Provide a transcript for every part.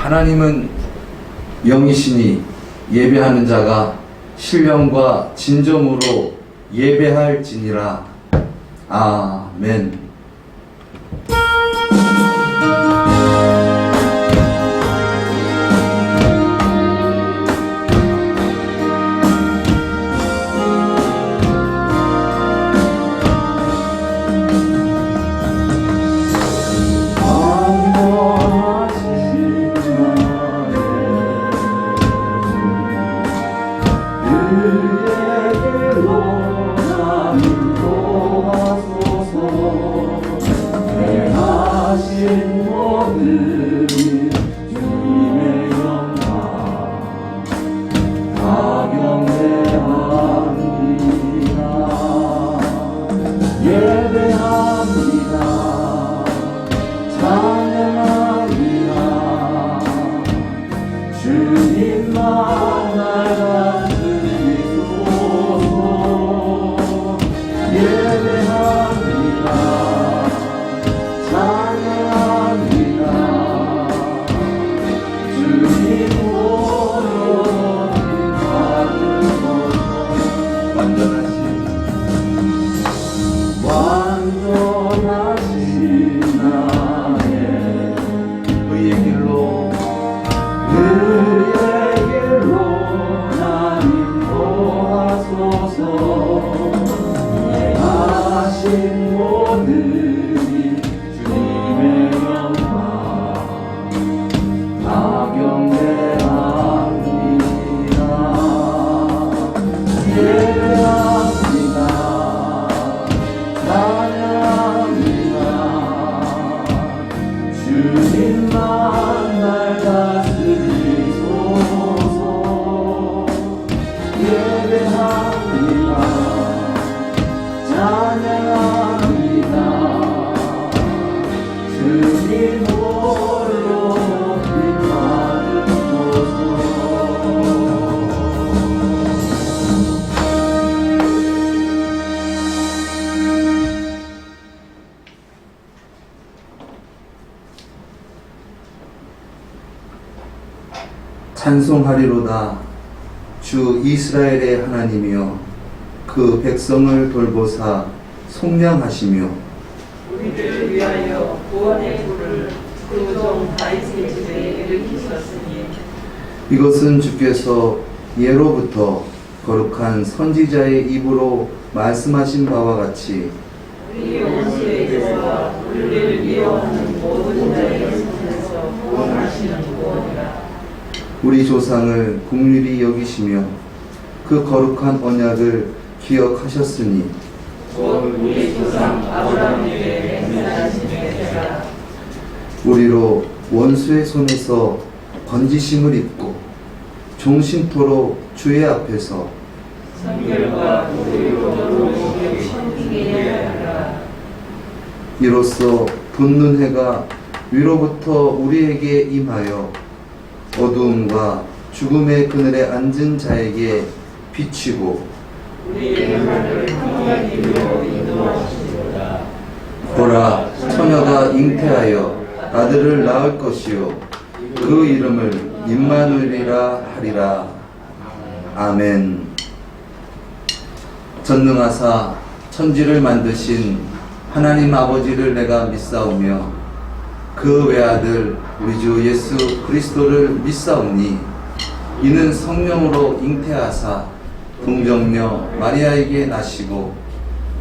하나님은 영이시니 예배하는 자가 신령과 진정으로 예배할지니라. 아멘. 찬송하리로다. 주 이스라엘의 하나님이여 그 백성을 돌보사 속량하시며 우리를 위하여 구원의 불을 그 종 다윗의 집에 일으키셨으니 이것은 주께서 예로부터 거룩한 선지자의 입으로 말씀하신 바와 같이 우리 원수에게서 우리를 미워하는 모든 자의 손에서 구원하시는 구원이라. 우리 조상을 긍휼히 여기시며 그 거룩한 언약을 기억하셨으니 우리 조상 아브라함에게 맹세하시니라. 우리로 원수의 손에서 건지심을 입고 종신토록 주의 앞에서 성결과 의로움으로 섬기게 하라. 이로써 붙는 해가 위로부터 우리에게 임하여 어두움과 죽음의 그늘에 앉은 자에게 비치고 우리의 눈을 평안히 이루어 인도하시리로다. 보라, 처녀가 잉태하여 아들을 낳을 것이요 그 이름을 임마누엘이라 하리라. 아멘. 전능하사 천지를 만드신 하나님 아버지를 내가 믿사오며 그 외아들 우리 주 예수 그리스도를 믿사오니 이는 성령으로 잉태하사 동정녀 마리아에게 나시고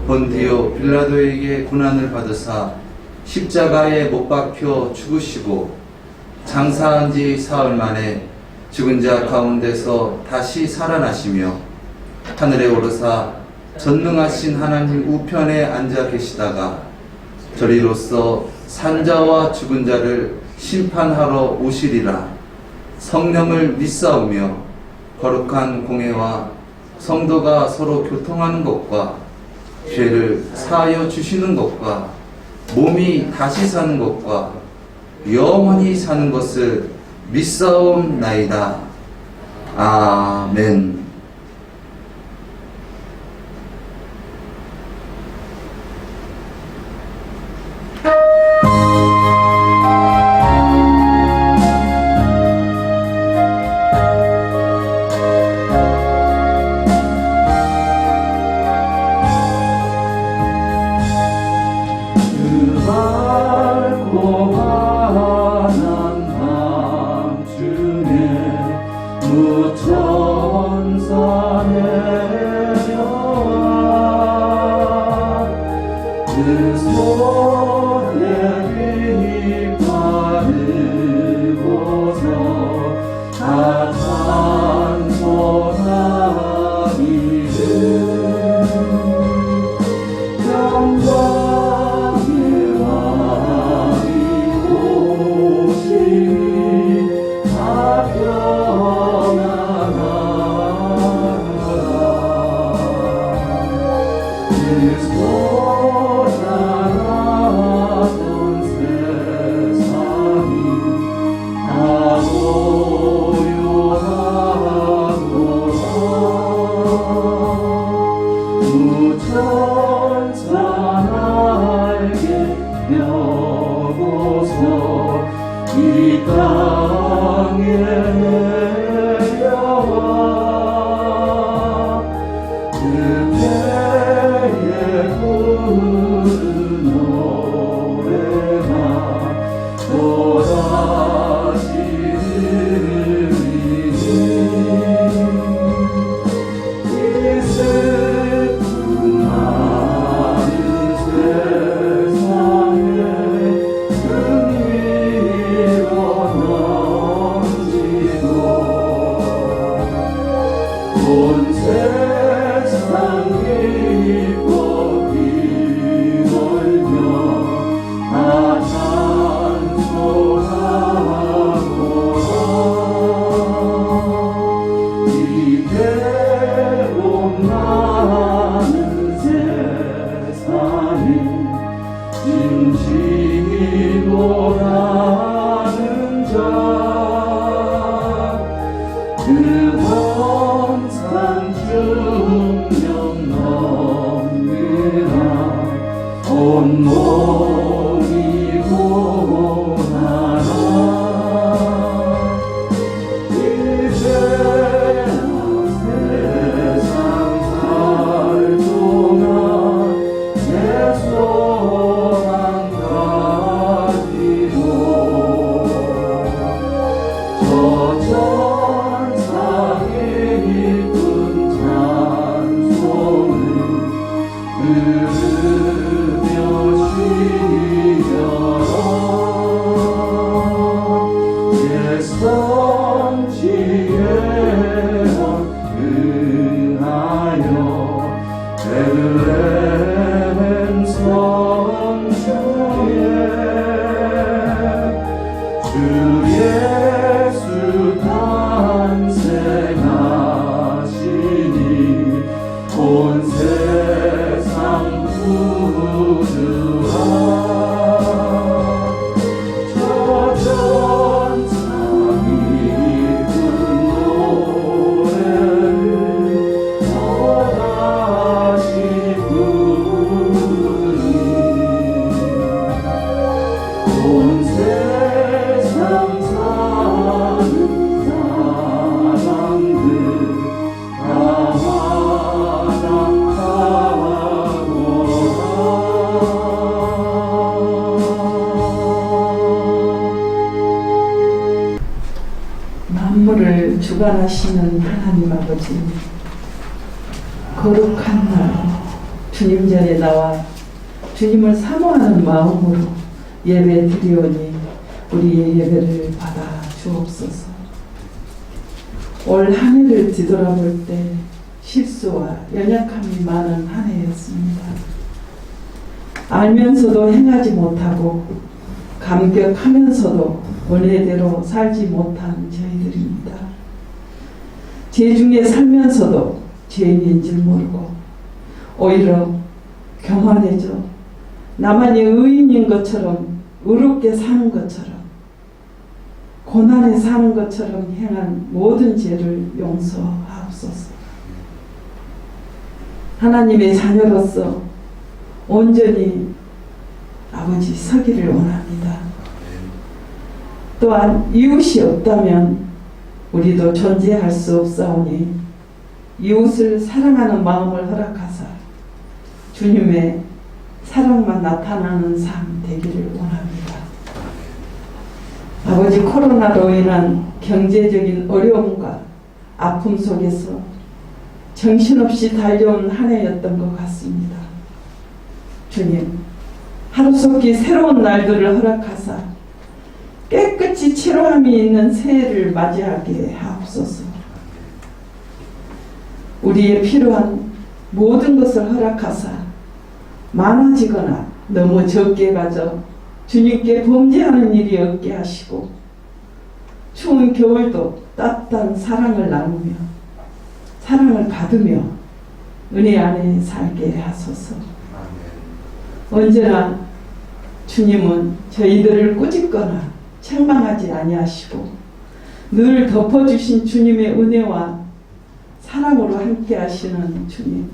본디오 빌라도에게 고난을 받으사 십자가에 못 박혀 죽으시고 장사한 지 사흘 만에 죽은 자 가운데서 다시 살아나시며 하늘에 오르사 전능하신 하나님 우편에 앉아 계시다가 저리로서 산자와 죽은 자를 심판하러 오시리라. 성령을 믿사오며 거룩한 공회와 성도가 서로 교통하는 것과 죄를 사하여 주시는 것과 몸이 다시 사는 것과 영원히 사는 것을 믿사옵나이다. 아멘. 만물을 주관하시는 하나님 아버지, 거룩한 날 주님 전에 나와 주님을 사모하는 마음으로 예배 드리오니 우리의 예배를 받아 주옵소서. 올 한 해를 뒤돌아볼 때 실수와 연약함이 많은 한 해였습니다. 알면서도 행하지 못하고 감격하면서도 원래대로 살지 못한 저희들입니다. 죄 중에 살면서도 죄인인 줄 모르고 오히려 교만해져 나만이 의인인 것처럼 의롭게 사는 것처럼 고난에 사는 것처럼 행한 모든 죄를 용서하옵소서. 하나님의 자녀로서 온전히 아버지 서기를 원합니다. 또한 이웃이 없다면 우리도 존재할 수 없사오니 이웃을 사랑하는 마음을 허락하사 주님의 사랑만 나타나는 삶 되기를 원합니다. 아버지, 코로나로 인한 경제적인 어려움과 아픔 속에서 정신없이 달려온 한 해였던 것 같습니다. 주님, 하루속히 새로운 날들을 허락하사 깨끗이 치료함이 있는 새해를 맞이하게 하옵소서. 우리의 필요한 모든 것을 허락하사 많아지거나 너무 적게 가져 주님께 범죄하는 일이 없게 하시고 추운 겨울도 따뜻한 사랑을 나누며 사랑을 받으며 은혜 안에 살게 하소서. 아멘. 언제나 주님은 저희들을 꾸짖거나 책망하지 아니하시고 늘 덮어주신 주님의 은혜와 사랑으로 함께 하시는 주님,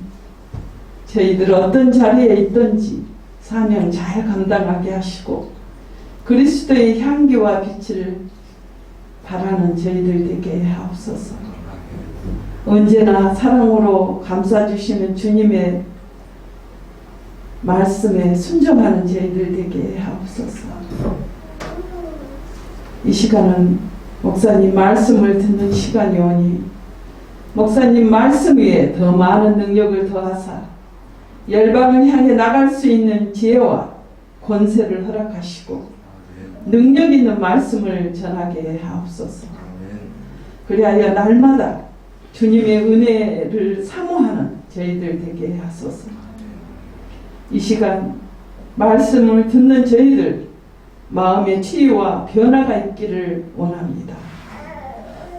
저희들 어떤 자리에 있든지 사명 잘 감당하게 하시고 그리스도의 향기와 빛을 바라는 저희들 되게 하옵소서. 언제나 사랑으로 감싸주시는 주님의 말씀에 순종하는 저희들 되게 하옵소서. 이 시간은 목사님 말씀을 듣는 시간이 오니 목사님 말씀 위에 더 많은 능력을 더하사 열방을 향해 나갈 수 있는 지혜와 권세를 허락하시고 능력 있는 말씀을 전하게 하옵소서. 그리하여 날마다 주님의 은혜를 사모하는 저희들 되게 하소서. 이 시간 말씀을 듣는 저희들 마음의 치유와 변화가 있기를 원합니다.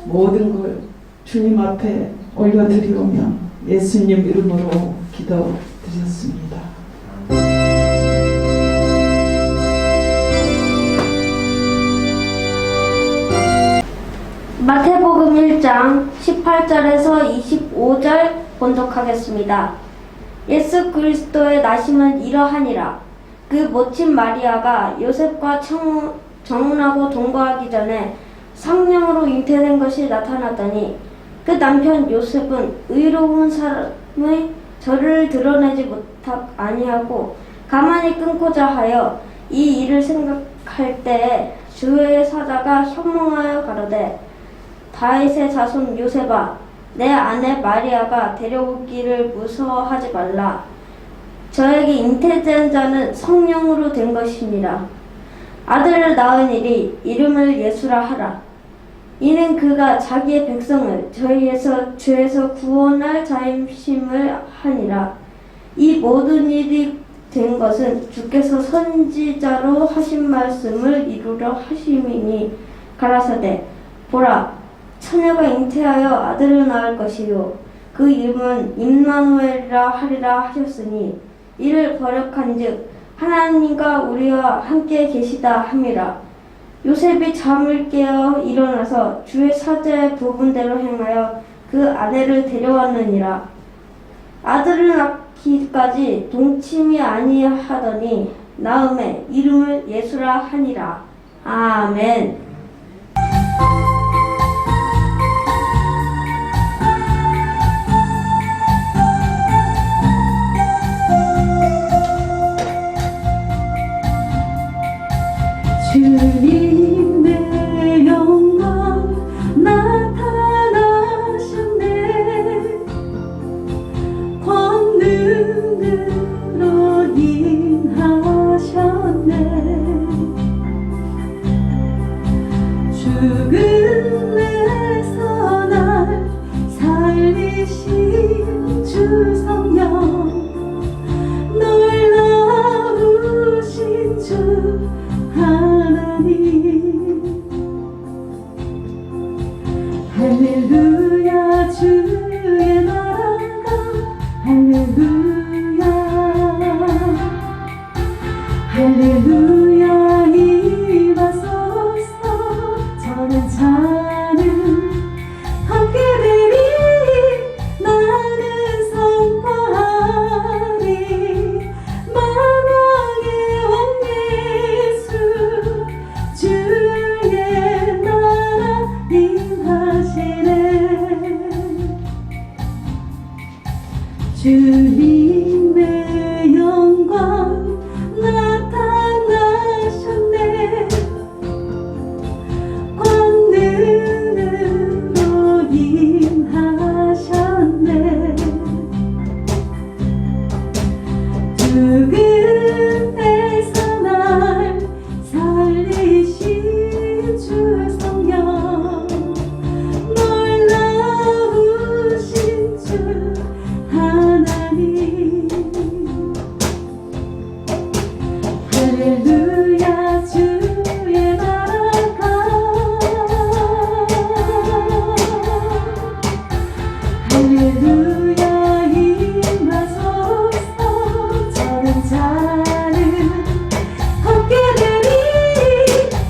모든 걸 주님 앞에 올려드리오며 예수님 이름으로 기도드렸습니다. 마태복음 1장 18절에서 25절 본독하겠습니다. 예수 그리스도의 나심은 이러하니라. 그 모친 마리아가 요셉과 정혼하고 동거하기 전에 성령으로 잉태된 것이 나타났더니 그 남편 요셉은 의로운 사람의 절을 드러내지 아니하고 가만히 끊고자 하여 이 일을 생각할 때에 주의 사자가 현몽하여 가로되 다윗의 자손 요셉아, 내 아내 마리아가 데려오기를 무서워하지 말라. 저에게 잉태된 자는 성령으로 된 것이니라. 아들을 낳은 일이 이름을 예수라 하라. 이는 그가 자기의 백성을 저희에서 죄에서 구원할 자임심을 하니라. 이 모든 일이 된 것은 주께서 선지자로 하신 말씀을 이루려 하심이니 가라사대 보라, 처녀가 잉태하여 아들을 낳을 것이요 그 이름은 임마누엘이라 하리라 하셨으니 이를 번역한즉 하나님과 우리와 함께 계시다 함이라. 요셉이 잠을 깨어 일어나서 주의 사자의 부분대로 행하여 그 아내를 데려왔느니라. 아들을 낳기까지 동침이 아니하더니 나음에 이름을 예수라 하니라. 아멘. 주님의 영광 나타나셨네. 권능으로 임하셨네. 죽음에서 날 살리신 주 성령, 놀라우신 주 하나님. 할렐루야 주의 나라가 할렐루야 할렐루야 임하소서. 저는 자는 함께 되리 나는 선포하리 만왕의 왕 예수 주의 나라 임하시네. 주님의 영광 나타나셨네. 권능으로 임하셨네. 죽음에서 날 살리신 주 성령, 놀라우신 주 하나님. 할렐루야 주의 나라가 할렐루야 임하소서. 자는 함께되리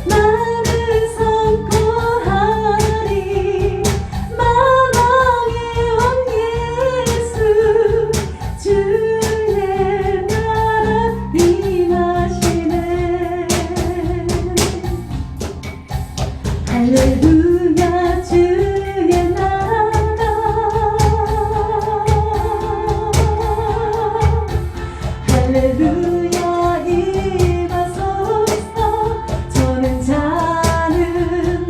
나는 선포하리 만왕의 왕 예수 주의 나라 임하시네. 할렐루야 주의 나라 할렐루야 임하소서. 저는 자는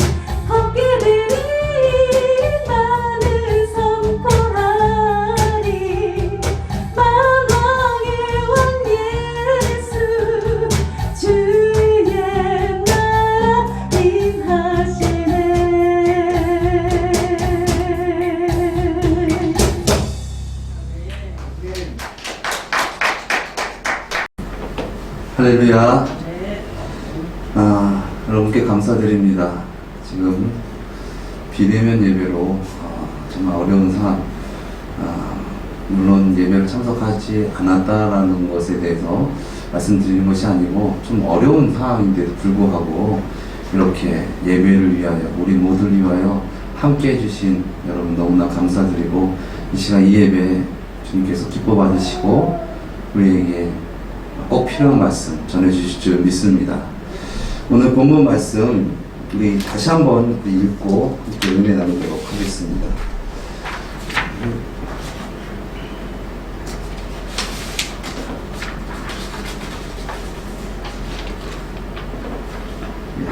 함께되리 나는 선포하리 만왕의 왕 예수 주의 나라 임하시네. 할렐루야. 여러분께 감사드립니다. 지금 비대면 예배로 정말 어려운 상황, 물론 예배를 참석하지 않았다라는 것에 대해서 말씀드리는 것이 아니고 좀 어려운 상황인데도 불구하고 이렇게 예배를 위하여 우리 모두를 위하여 함께 해주신 여러분 너무나 감사드리고 이 시간 이 예배 주님께서 기뻐 받으시고 우리에게 꼭 필요한 말씀 전해주실 줄 믿습니다. 오늘 본문 말씀 우리 다시 한번 읽고 함께 은혜 나누도록 하겠습니다.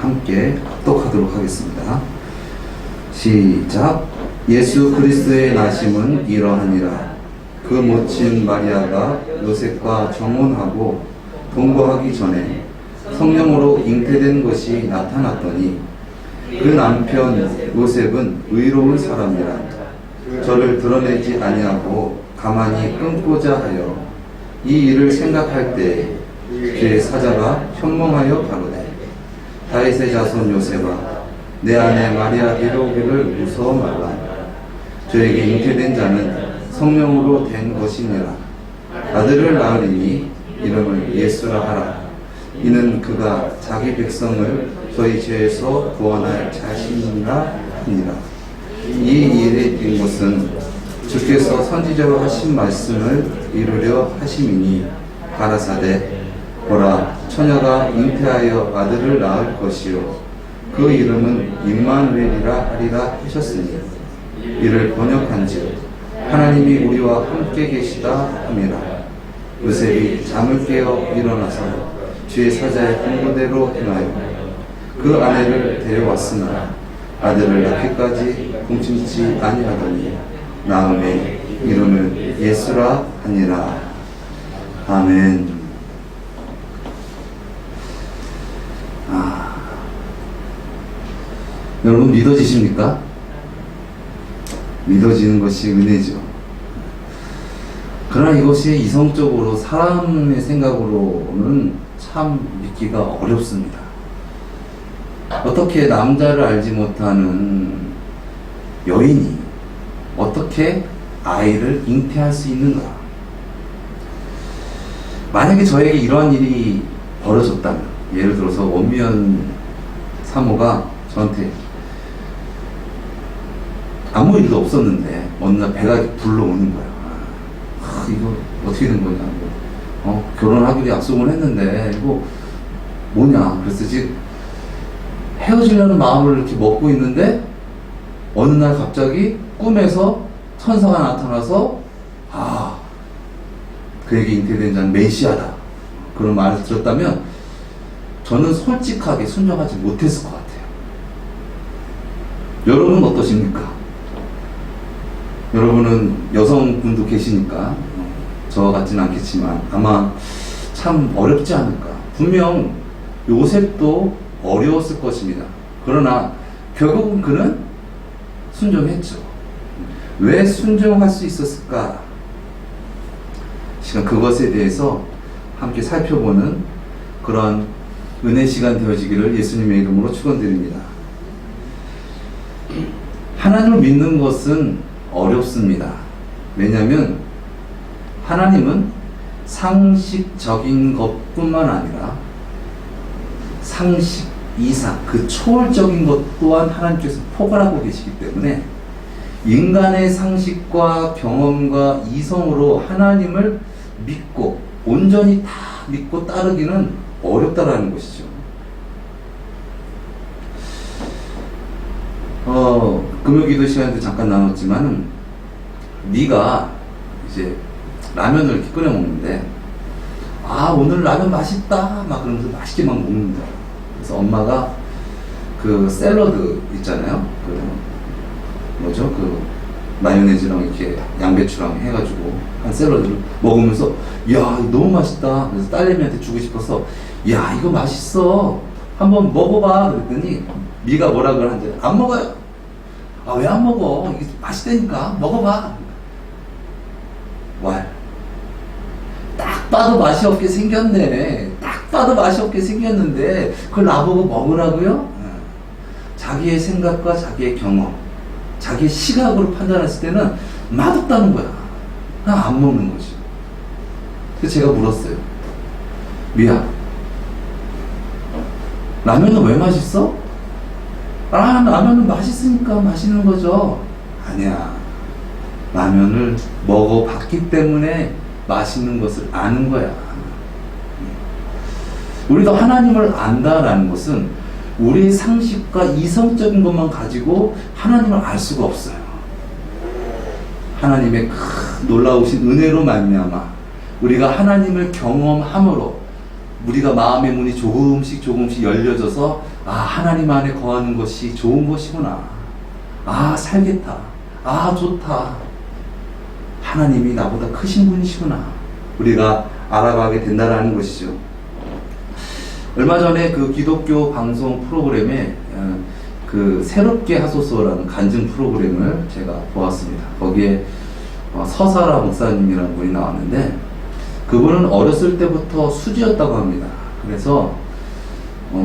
함께 합독하도록 하겠습니다. 시작. 예수 그리스도의 나심은 이러하니라. 그 모친 마리아가 요셉과 정혼하고 동거하기 전에 성령으로 잉태된 것이 나타났더니 그 남편 요셉은 의로운 사람이라 저를 드러내지 아니하고 가만히 끊고자 하여 이 일을 생각할 때 그의 사자가 현몽하여 가로되 다윗의 자손 요셉아 내 아내 마리아 데려오기를 무서워 말라. 저에게 잉태된 자는 성령으로 된 것이니라. 아들을 낳으리니 이름을 예수라 하라. 이는 그가 자기 백성을 저희 죄에서 구원할 자신이라 하니라. 이 일에 된 것은 주께서 선지자로 하신 말씀을 이루려 하심이니 가라사대 보라 처녀가 잉태하여 아들을 낳을 것이요 그 이름은 임마누엘이라 하리라 하셨으니 이를 번역한즉 하나님이 우리와 함께 계시다 함이라. 요셉이 잠을 깨어 일어나서 주의 사자의 공고대로 행하여 그 아내를 데려왔으나 아들을 낳기까지 공침치 아니하더니 나음의 이름을 예수라 하니라. 아멘. 여러분 믿어지십니까? 믿어지는 것이 은혜죠. 그러나 이것이 이성적으로 사람의 생각으로는 참 믿기가 어렵습니다. 어떻게 남자를 알지 못하는 여인이 어떻게 아이를 잉태할 수 있는가? 만약에 저에게 이러한 일이 벌어졌다면, 예를 들어서 원미연 사모가 저한테 아무 일도 없었는데 어느 날 배가 불러오는 거야. 이거 어떻게 된 거냐? 결혼하기로 약속을 했는데 이거 뭐냐? 그래서 지금 헤어지려는 마음을 이렇게 먹고 있는데 어느 날 갑자기 꿈에서 천사가 나타나서 그에게 잉태된 자는 메시아다 그런 말을 들었다면 저는 솔직하게 순종하지 못했을 것 같아요. 여러분은 어떠십니까? 여러분은 여성분도 계시니까 저와 같지는 않겠지만 아마 참 어렵지 않을까. 분명 요셉도 어려웠을 것입니다. 그러나 결국은 그는 순종했죠. 왜 순종할 수 있었을까? 시간 그것에 대해서 함께 살펴보는 그런 은혜 시간 되어지기를 예수님의 이름으로 축원드립니다. 하나님을 믿는 것은 어렵습니다. 왜냐하면 하나님은 상식적인 것뿐만 아니라 상식 이상 그 초월적인 것 또한 하나님께서 포괄하고 계시기 때문에 인간의 상식과 경험과 이성으로 하나님을 믿고 온전히 다 믿고 따르기는 어렵다라는 것이죠. 금요기도 시간에도 잠깐 나눴지만은 네가 이제 라면을 이렇게 끓여 먹는데 오늘 라면 맛있다 막 그러면서 맛있게 막 먹는다. 그래서 엄마가 그 샐러드 있잖아요. 그 마요네즈랑 이렇게 양배추랑 해가지고 한 샐러드를 먹으면서 야 이거 너무 맛있다. 그래서 딸내미한테 주고 싶어서 야 이거 맛있어 한번 먹어봐 그랬더니 네가 뭐라 그러는데 안 먹어요. 왜 안 먹어? 이게 맛있다니까 먹어봐. 왈. 딱 봐도 맛이 없게 생겼네. 딱 봐도 맛이 없게 생겼는데 그걸 나보고 먹으라고요? 자기의 생각과 자기의 경험, 자기의 시각으로 판단했을 때는 맛없다는 거야. 그냥 안 먹는 거지. 그래서 제가 물었어요. 미야, 라면은 왜 맛있어? 라면은 맛있으니까 맛있는 거죠. 아니야. 라면을 먹어봤기 때문에 맛있는 것을 아는 거야. 우리가 하나님을 안다라는 것은 우리의 상식과 이성적인 것만 가지고 하나님을 알 수가 없어요. 하나님의 큰 놀라우신 은혜로 말미암아 우리가 하나님을 경험함으로 우리가 마음의 문이 조금씩 열려져서 하나님 안에 거하는 것이 좋은 것이구나. 살겠다. 좋다. 하나님이 나보다 크신 분이시구나. 우리가 알아가게 된다라는 것이죠. 얼마 전에 그 기독교 방송 프로그램에 그 새롭게 하소서라는 간증 프로그램을 제가 보았습니다. 거기에 서사라 목사님이라는 분이 나왔는데 그분은 어렸을 때부터 수지였다고 합니다. 그래서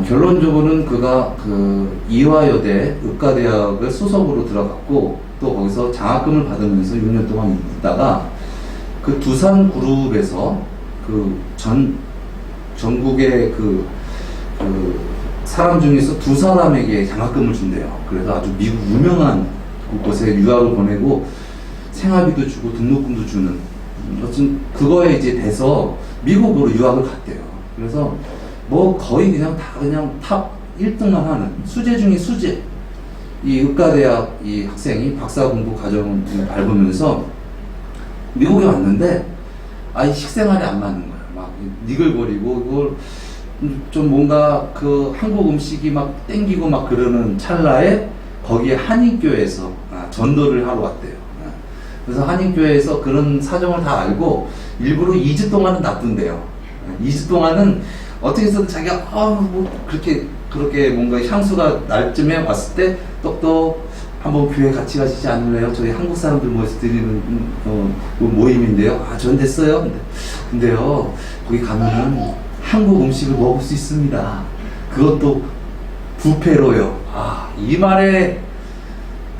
결론적으로는 그가 그 이화여대 의과대학을 수석으로 들어갔고 또 거기서 장학금을 받으면서 6년 동안 있다가 그 두산 그룹에서 그 전국의 그 사람 중에서 2사람에게 장학금을 준대요. 그래서 아주 미국 유명한 곳에 유학을 보내고 생활비도 주고 등록금도 주는 어쨌든 그거에 이제 돼서 미국으로 유학을 갔대요. 그래서 뭐 거의 그냥 탑 1등만 하는 수재 중에 수재. 이 의과대학 이 학생이 박사 공부 과정을 밟으면서 미국에 왔는데 이 식생활이 안 맞는 거야. 막 니글거리고 이걸 좀 뭔가 그 한국 음식이 막 땡기고 막 그러는 찰나에 거기에 한인교회에서 전도를 하러 왔대요. 그래서 한인교회에서 그런 사정을 다 알고 일부러 2주 동안은 놔둔대요. 2주 동안은 어떻게 해서든 자기가 뭐 그렇게 뭔가 향수가 날 쯤에 왔을 때 똑똑 한번 교회 같이 가시지 않을래요? 저희 한국 사람들 모여서 드리는 모임인데요. 전 됐어요. 근데요 거기 가면은 한국 음식을 먹을 수 있습니다. 그것도 부페로요. 이 말에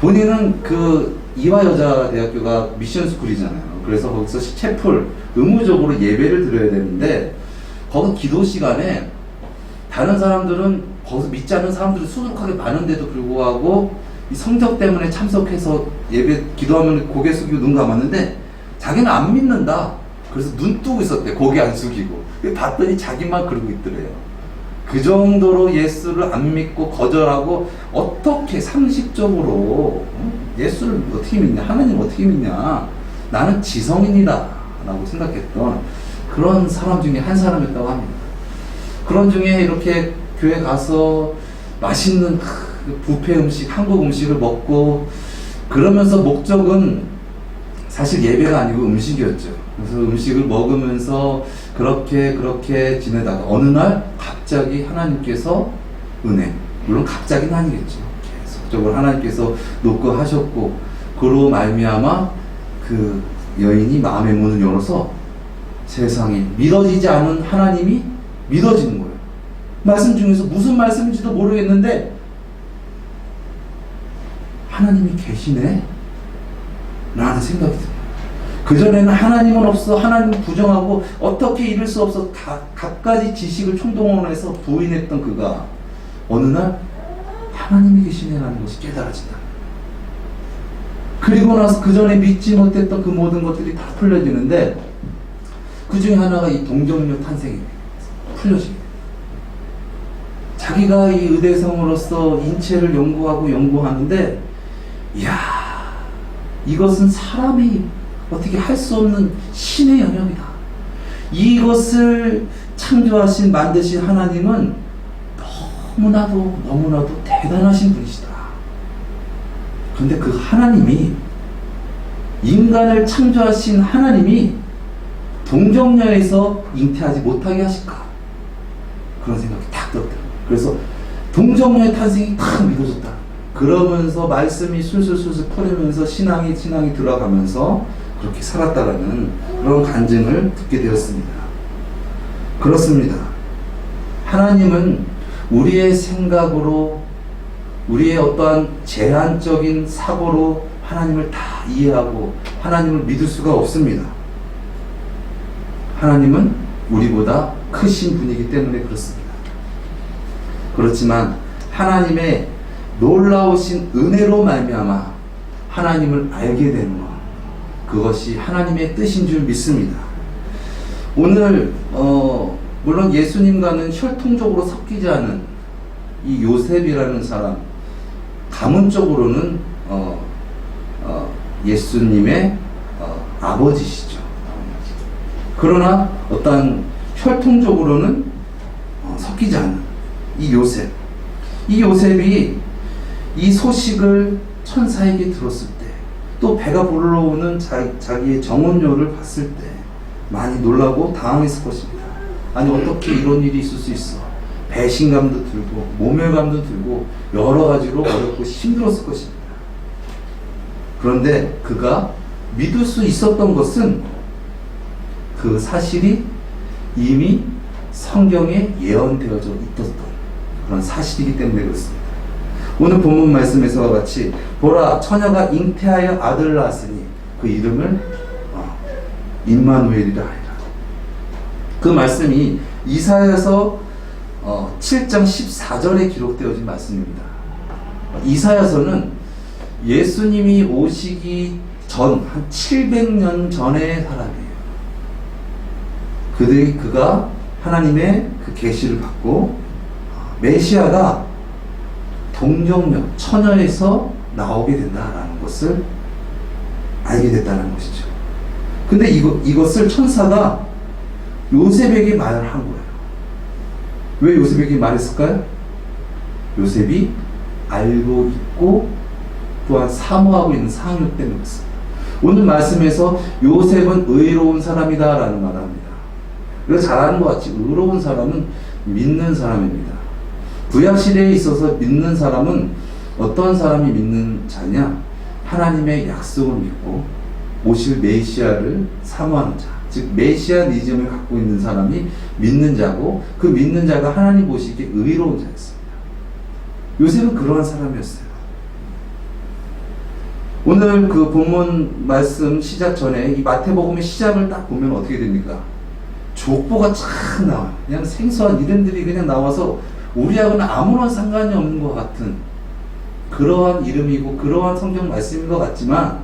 본인은 그 이화여자대학교가 미션스쿨이잖아요. 그래서 거기서 채플 의무적으로 예배를 드려야 되는데 거기 기도 시간에 다른 사람들은 거기서 믿지 않는 사람들이 수두룩하게 많은데도 불구하고 이 성적 때문에 참석해서 예배 기도하면 고개 숙이고 눈 감았는데 자기는 안 믿는다. 그래서 눈 뜨고 있었대. 고개 안 숙이고. 봤더니 자기만 그러고 있더래요. 그 정도로 예수를 안 믿고 거절하고 어떻게 상식적으로 예수를 어떻게 믿냐, 하나님 어떻게 믿냐, 나는 지성인이다 라고 생각했던 그런 사람 중에 한 사람이었다고 합니다. 그런 중에 이렇게 교회 가서 맛있는 뷔페 음식, 한국 음식을 먹고 그러면서 목적은 사실 예배가 아니고 음식이었죠. 그래서 음식을 먹으면서 그렇게 지내다가 어느 날 갑자기 하나님께서 은혜, 물론 갑자기는 아니겠죠. 계속적으로 하나님께서 녹화하셨고 그로 말미암아 그 여인이 마음의 문을 열어서 세상에 믿어지지 않은 하나님이 믿어지는 거예요. 말씀 중에서 무슨 말씀인지도 모르겠는데 하나님이 계시네 라는 생각이 들어요. 그전에는 하나님은 없어, 하나님은 부정하고 어떻게 이룰 수 없어 갖가지 지식을 총동원해서 부인했던 그가 어느 날 하나님이 계시네라는 것이 깨달아진다. 그리고 나서 그전에 믿지 못했던 그 모든 것들이 다 풀려지는데 그 중에 하나가 이 동정녀 탄생이 풀려지게 됩니다. 자기가 이 의대생으로서 인체를 연구하는데 이야, 이것은 사람이 어떻게 할 수 없는 신의 영역이다. 이것을 창조하신 만드신 하나님은 너무나도 대단하신 분이시다. 그런데 그 하나님이, 인간을 창조하신 하나님이 동정녀에서 잉태하지 못하게 하실까? 그런 생각이 딱 들었더라고요. 그래서 동정녀의 탄생이 딱 믿어졌다. 그러면서 말씀이 술술술술 풀리면서 신앙이 들어가면서 그렇게 살았다라는 그런 간증을 듣게 되었습니다. 그렇습니다. 하나님은 우리의 생각으로, 우리의 어떠한 제한적인 사고로 하나님을 다 이해하고 하나님을 믿을 수가 없습니다. 하나님은 우리보다 크신 분이기 때문에 그렇습니다. 그렇지만 하나님의 놀라우신 은혜로 말미암아 하나님을 알게 되는 것, 그것이 하나님의 뜻인 줄 믿습니다. 오늘 물론 예수님과는 혈통적으로 섞이지 않은 이 요셉이라는 사람, 가문적으로는 예수님의 아버지시죠. 그러나 어떤 혈통적으로는 섞이지 않는 이 요셉. 이 요셉이 이 소식을 천사에게 들었을 때, 또 배가 불러오는 자기의 정혼녀를 봤을 때 많이 놀라고 당황했을 것입니다. 아니, 어떻게 이런 일이 있을 수 있어? 배신감도 들고 모멸감도 들고 여러 가지로 어렵고 힘들었을 것입니다. 그런데 그가 믿을 수 있었던 것은 그 사실이 이미 성경에 예언되어져 있었던 그런 사실이기 때문에 그렇습니다. 오늘 본문 말씀에서와 같이 보라, 처녀가 잉태하여 아들을 낳았으니 그 이름을 임마누엘이라 하리라. 그 말씀이 이사야서 7장 14절에 기록되어진 말씀입니다. 이사야서는 예수님이 오시기 전 한 700년 전의 사람이에요. 그가 하나님의 그 계시를 받고 메시아가 동정녀, 처녀에서 나오게 된다라는 것을 알게 됐다는 것이죠. 근데 이것을 천사가 요셉에게 말을 한 거예요. 왜 요셉에게 말했을까요? 요셉이 알고 있고 또한 사모하고 있는 상황 때문에 그렇습니다. 오늘 말씀에서 요셉은 의로운 사람이다 라는 말을 합니다. 그래서 잘 아는 것 같이 의로운 사람은 믿는 사람입니다. 구약시대에 있어서 믿는 사람은 어떤 사람이 믿는 자냐? 하나님의 약속을 믿고 오실 메시아를 사모하는 자, 즉 메시아니즘을 갖고 있는 사람이 믿는 자고, 그 믿는 자가 하나님 보시기에 의로운 자였습니다. 요셉은 그러한 사람이었어요. 오늘 그 본문 말씀 시작 전에 이 마태복음의 시작을 딱 보면 어떻게 됩니까? 족보가 쫙 나와요. 그냥 생소한 이름들이 그냥 나와서 우리하고는 아무런 상관이 없는 것 같은 그러한 이름이고 그러한 성경 말씀인 것 같지만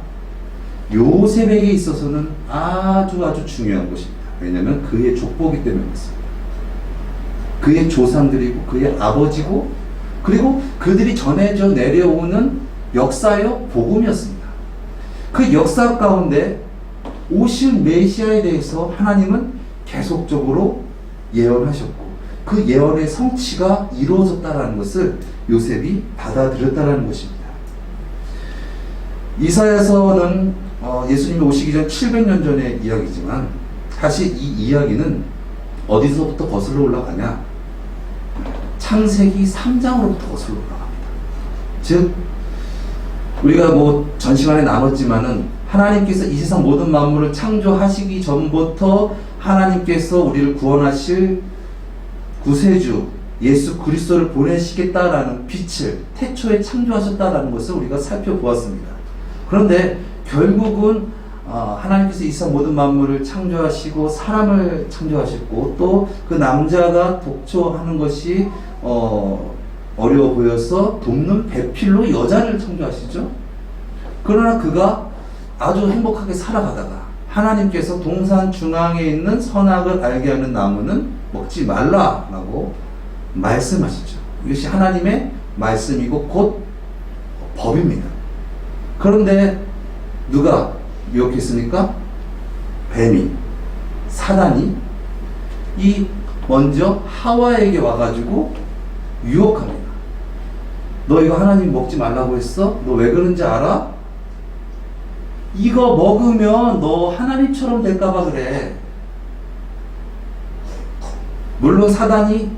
요셉에게 있어서는 아주 중요한 것입니다. 왜냐하면 그의 족보이기 때문에 그렇습니다. 그의 조상들이고 그의 아버지고, 그리고 그들이 전해져 내려오는 역사여 복음이었습니다. 그 역사 가운데 오실 메시아에 대해서 하나님은 계속적으로 예언하셨고 그 예언의 성취가 이루어졌다는 것을 요셉이 받아들였다는 것입니다. 이사야서는 예수님이 오시기 전 700년 전의 이야기지만 사실 이 이야기는 어디서부터 거슬러 올라가냐? 창세기 3장으로부터 거슬러 올라갑니다. 즉 우리가 전 시간에 나눴지만은 하나님께서 이 세상 모든 만물을 창조하시기 전부터 하나님께서 우리를 구원하실 구세주 예수 그리스도를 보내시겠다라는 빛을 태초에 창조하셨다라는 것을 우리가 살펴보았습니다. 그런데 결국은 하나님께서 이 세상 모든 만물을 창조하시고 사람을 창조하셨고 또 그 남자가 독초하는 것이 어려워 보여서 돕는 배필로 여자를 창조하시죠. 그러나 그가 아주 행복하게 살아가다가 하나님께서 동산 중앙에 있는 선악을 알게 하는 나무는 먹지 말라라고 말씀하시죠. 이것이 하나님의 말씀이고 곧 법입니다. 그런데 누가 유혹했습니까? 뱀이, 사단이 먼저 하와에게 와가지고 유혹합니다. 너 이거 하나님 먹지 말라고 했어? 너 왜 그런지 알아? 이거 먹으면 너 하나님처럼 될까봐 그래. 물론 사단이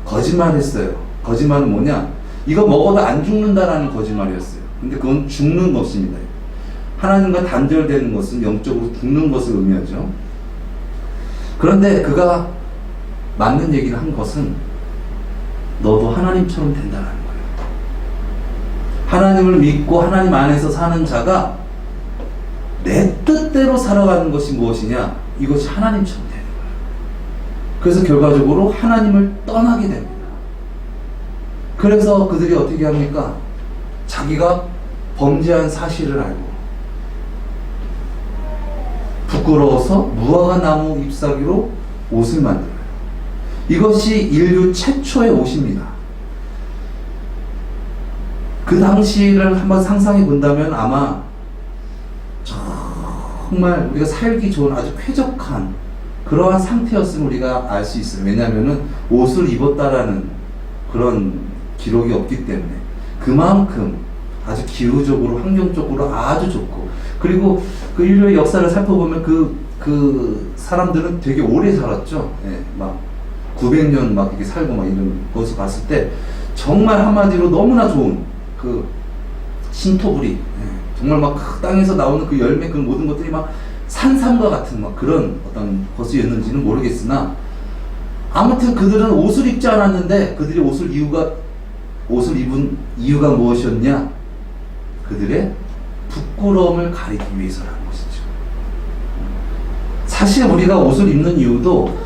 거짓말했어요. 거짓말은 뭐냐? 이거 먹어도 안 죽는다라는 거짓말이었어요. 근데 그건 죽는 것입니다. 하나님과 단절되는 것은 영적으로 죽는 것을 의미하죠. 그런데 그가 맞는 얘기를 한 것은 너도 하나님처럼 된다는 거예요. 하나님을 믿고 하나님 안에서 사는 자가 내 뜻대로 살아가는 것이 무엇이냐? 이것이 하나님처럼 되는 거예요. 그래서 결과적으로 하나님을 떠나게 됩니다. 그래서 그들이 어떻게 합니까? 자기가 범죄한 사실을 알고 부끄러워서 무화과 나무 잎사귀로 옷을 만들어요. 이것이 인류 최초의 옷입니다. 그 당시를 한번 상상해 본다면 아마 정말 우리가 살기 좋은 아주 쾌적한 그러한 상태였음을 우리가 알 수 있어요. 왜냐하면 옷을 입었다라는 그런 기록이 없기 때문에 그만큼 아주 기후적으로 환경적으로 아주 좋고, 그리고 그 인류의 역사를 살펴보면 그 사람들은 되게 오래 살았죠. 예, 막 900년 막 이렇게 살고 막 이런 것을 봤을 때 정말 한마디로 너무나 좋은 그 신토부리, 예, 정말 막 그 땅에서 나오는 그 열매 그 모든 것들이 막 산삼과 같은 막 그런 어떤 것이었는지는 모르겠으나 아무튼 그들은 옷을 입지 않았는데 그들이 옷을 입은 이유가 무엇이었냐? 그들의 부끄러움을 가리기 위해서라는 것이죠. 사실 우리가 옷을 입는 이유도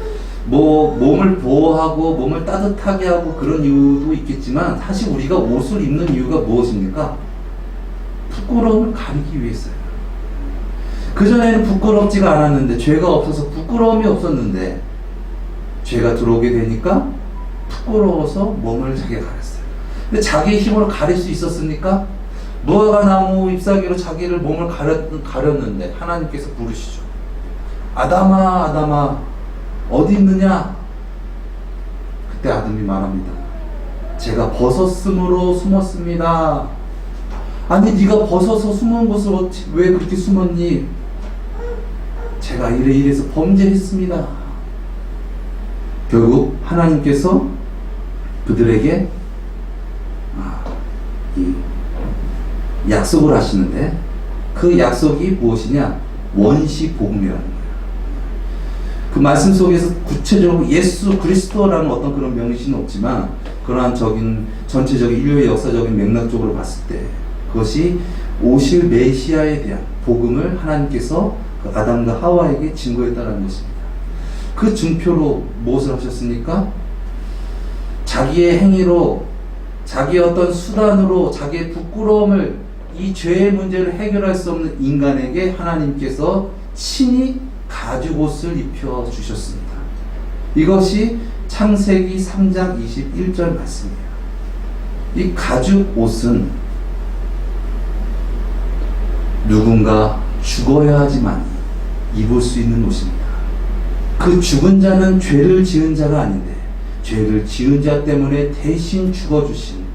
뭐 몸을 보호하고 몸을 따뜻하게 하고 그런 이유도 있겠지만 사실 우리가 옷을 입는 이유가 무엇입니까? 부끄러움을 가리기 위해서요. 그전에는 부끄럽지가 않았는데, 죄가 없어서 부끄러움이 없었는데 죄가 들어오게 되니까 부끄러워서 몸을 자기가 가렸어요. 근데 자기의 힘으로 가릴 수 있었습니까? 무화과 나무 잎사귀로 자기를 몸을 가렸는데 하나님께서 부르시죠. 아담아, 아담아, 어디 있느냐? 그때 아담이 말합니다. 제가 벗었으므로 숨었습니다. 아니, 네가 벗어서 숨은 곳을 왜 그렇게 숨었니? 제가 이래서 범죄했습니다. 결국 하나님께서 그들에게 이 약속을 하시는데 그 약속이 무엇이냐? 원시복음이라는 거예요. 그 말씀 속에서 구체적으로 예수 그리스도라는 어떤 그런 명시는 없지만 그러한 전체적인 인류의 역사적인 맥락적으로 봤을 때 그것이 오실 메시아에 대한 복음을 하나님께서 그 아담과 하와에게 증거했다는 것입니다. 그 증표로 무엇을 하셨습니까? 자기의 행위로, 자기의 어떤 수단으로 자기의 부끄러움을, 이 죄의 문제를 해결할 수 없는 인간에게 하나님께서 친히 가죽옷을 입혀 주셨습니다. 이것이 창세기 3장 21절 말씀이에요. 이 가죽옷은 누군가 죽어야 하지만 입을 수 있는 옷입니다. 그 죽은 자는 죄를 지은 자가 아닌데 죄를 지은 자 때문에 대신 죽어주신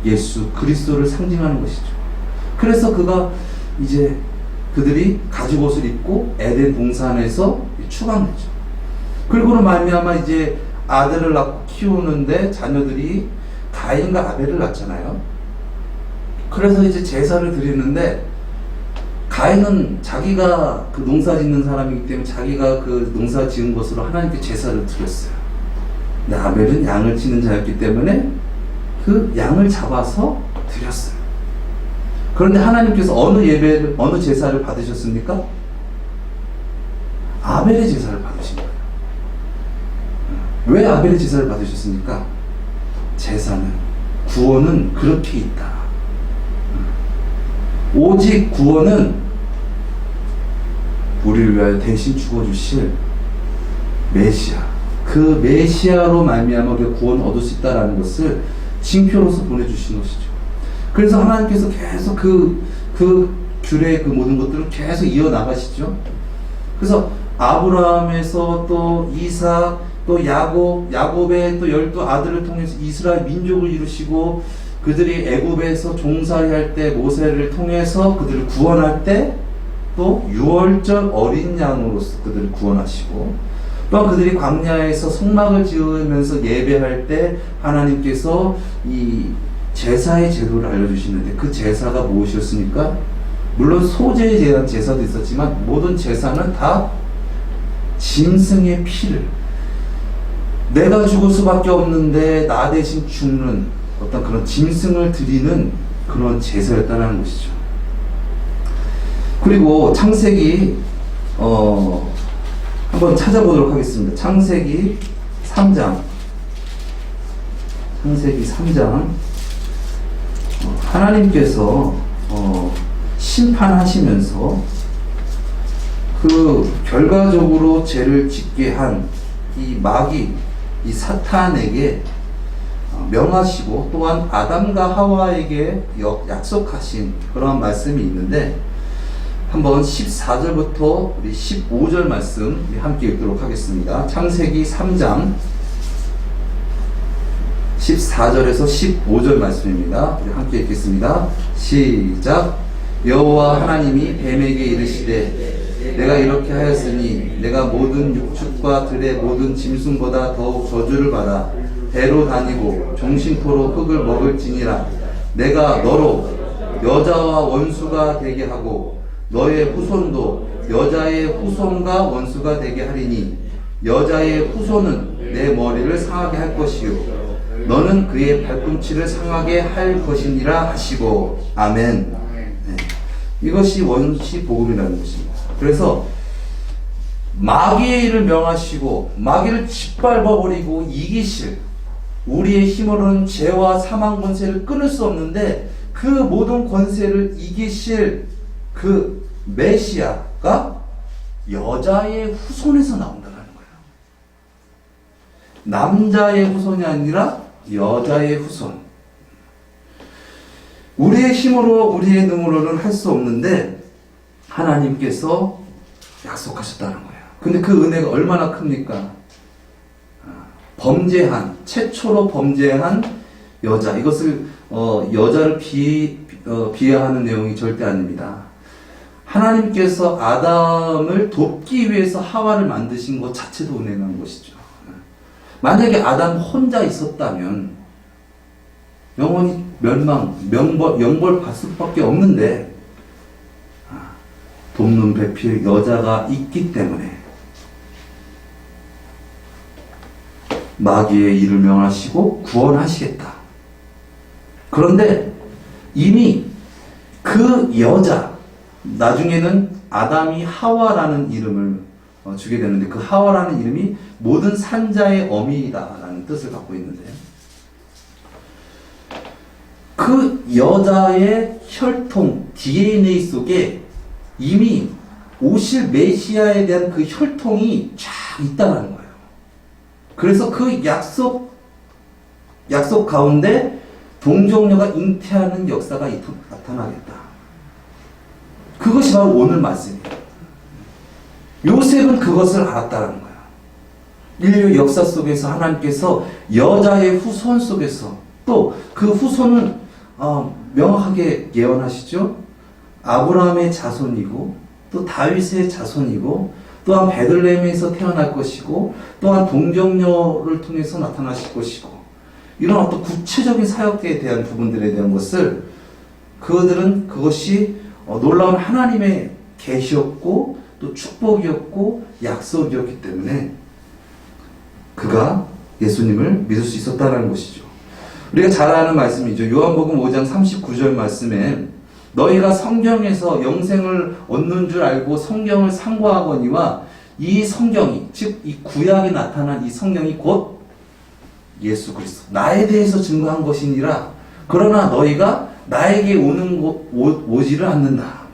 예수 그리스도를 상징하는 것이죠. 그래서 그들이 가죽옷을 입고 에덴 동산에서 추방되죠. 그리고는 말미암아 이제 아들을 낳고 키우는데 자녀들이 가인과 아벨을 낳잖아요. 그래서 이제 제사를 드리는데 가인은 자기가 그 농사 짓는 사람이기 때문에 자기가 그 농사 지은 것으로 하나님께 제사를 드렸어요. 근데 아벨은 양을 치는 자였기 때문에 그 양을 잡아서 드렸어요. 그런데 하나님께서 어느 제사를 받으셨습니까? 아벨의 제사를 받으신 거예요. 왜 아벨의 제사를 받으셨습니까? 제사는, 구원은 그렇게 있다. 오직 구원은 우리를 위하여 대신 죽어주실 메시아, 그 메시아로 말미암아 우리가 구원을 얻을 수 있다는 것을 징표로서 보내주신 것이죠. 그래서 하나님께서 계속 그 규례의 그 모든 것들을 계속 이어나가시죠. 그래서 아브라함에서 또 이삭, 또 야곱의 또 12아들을 통해서 이스라엘 민족을 이루시고, 그들이 애굽에서 종살이 할 때 모세를 통해서 그들을 구원할 때 또 유월절 어린 양으로서 그들을 구원하시고, 또한 그들이 광야에서 성막을 지으면서 예배할 때 하나님께서 이 제사의 제도를 알려주시는데, 그 제사가 무엇이었습니까? 물론 소제에 대한 제사도 있었지만 모든 제사는 다 짐승의 피를, 내가 죽을 수밖에 없는데 나 대신 죽는 어떤 그런 짐승을 드리는 그런 제사였다는 것이죠. 그리고 창세기 한번 찾아보도록 하겠습니다. 창세기 3장 하나님께서 심판하시면서 그 결과적으로 죄를 짓게 한 이 마귀, 이 사탄에게 명하시고, 또한 아담과 하와에게 약속하신 그런 말씀이 있는데, 한번 14절부터 우리 15절 말씀 함께 읽도록 하겠습니다. 창세기 3장 14절에서 15절 말씀입니다. 우리 함께 읽겠습니다. 시작. 여호와 하나님이 뱀에게 이르시되 내가 이렇게 하였으니 내가 모든 육축과 들의 모든 짐승보다 더욱 저주를 받아 배로 다니고 종신토로 흙을 먹을지니라. 내가 너로 여자와 원수가 되게 하고 너의 후손도 여자의 후손과 원수가 되게 하리니 여자의 후손은 내 머리를 상하게 할 것이요 너는 그의 발꿈치를 상하게 할 것이니라 하시고. 아멘. 네. 이것이 원시 복음이라는 것입니다. 그래서 마귀의 일을 명하시고 마귀를 짓밟아버리고 이기실, 우리의 힘으로는 죄와 사망 권세를 끊을 수 없는데 그 모든 권세를 이기실 그 메시아가 여자의 후손에서 나온다는 거예요. 남자의 후손이 아니라 여자의 후손. 우리의 힘으로, 우리의 능으로는 할 수 없는데 하나님께서 약속하셨다는 거예요. 근데 그 은혜가 얼마나 큽니까? 최초로 범죄한 여자, 이것을 여자를 비하하는 내용이 절대 아닙니다. 하나님께서 아담을 돕기 위해서 하와를 만드신 것 자체도 은혜한 것이죠. 만약에 아담 혼자 있었다면 영원히 영벌 받을 수밖에 없는데, 돕는 배필 여자가 있기 때문에 마귀의 일을 명하시고 구원하시겠다. 그런데 이미 그 여자, 나중에는 아담이 하와라는 이름을 주게 되는데, 그 하와라는 이름이 모든 산자의 어미다라는 뜻을 갖고 있는데요. 그 여자의 혈통, DNA 속에 이미 오실 메시아에 대한 그 혈통이 쫙 있다는 거예요. 그래서 그 약속 가운데 동정녀가 잉태하는 역사가 나타나겠다. 그것이 바로 오늘 말씀이에요. 요셉은 그것을 알았다는 거예요. 인류 역사 속에서 하나님께서 여자의 후손 속에서 또 그 후손은 명확하게 예언하시죠. 아브라함의 자손이고 또 다윗의 자손이고 또한 베들레헴에서 태어날 것이고 또한 동정녀를 통해서 나타나실 것이고, 이런 어떤 구체적인 사역에 대한 부분들에 대한 것을 그들은 그것이 놀라운 하나님의 계시였고 또 축복이었고 약속이었기 때문에 그가 예수님을 믿을 수 있었다는 것이죠. 우리가 잘 아는 말씀이죠. 요한복음 5장 39절 말씀에 너희가 성경에서 영생을 얻는 줄 알고 성경을 상고하거니와 이 성경이, 즉 이 구약에 나타난 이 성경이 곧 예수 그리스도 나에 대해서 증거한 것이니라. 그러나 너희가 나에게 오지를 않는다.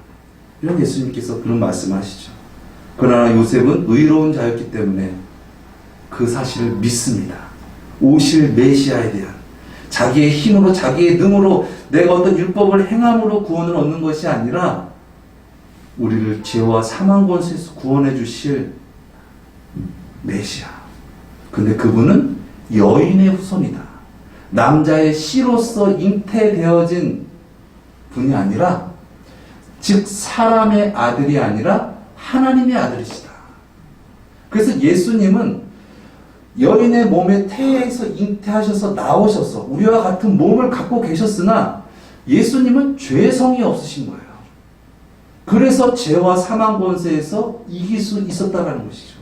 이런 예수님께서 그런 말씀하시죠. 그러나 요셉은 의로운 자였기 때문에 그 사실을 믿습니다. 오실 메시아에 대한 자기의 힘으로 자기의 능으로 내가 어떤 율법을 행함으로 구원을 얻는 것이 아니라 우리를 죄와 사망 권세에서 구원해 주실 메시아. 근데 그분은 여인의 후손이다. 남자의 씨로서 잉태되어진 분이 아니라, 즉 사람의 아들이 아니라 하나님의 아들이시다. 그래서 예수님은 여인의 몸에 태에서 잉태하셔서 나오셔서 우리와 같은 몸을 갖고 계셨으나 예수님은 죄성이 없으신 거예요. 그래서 죄와 사망 권세에서 이길 수 있었다는 것이죠.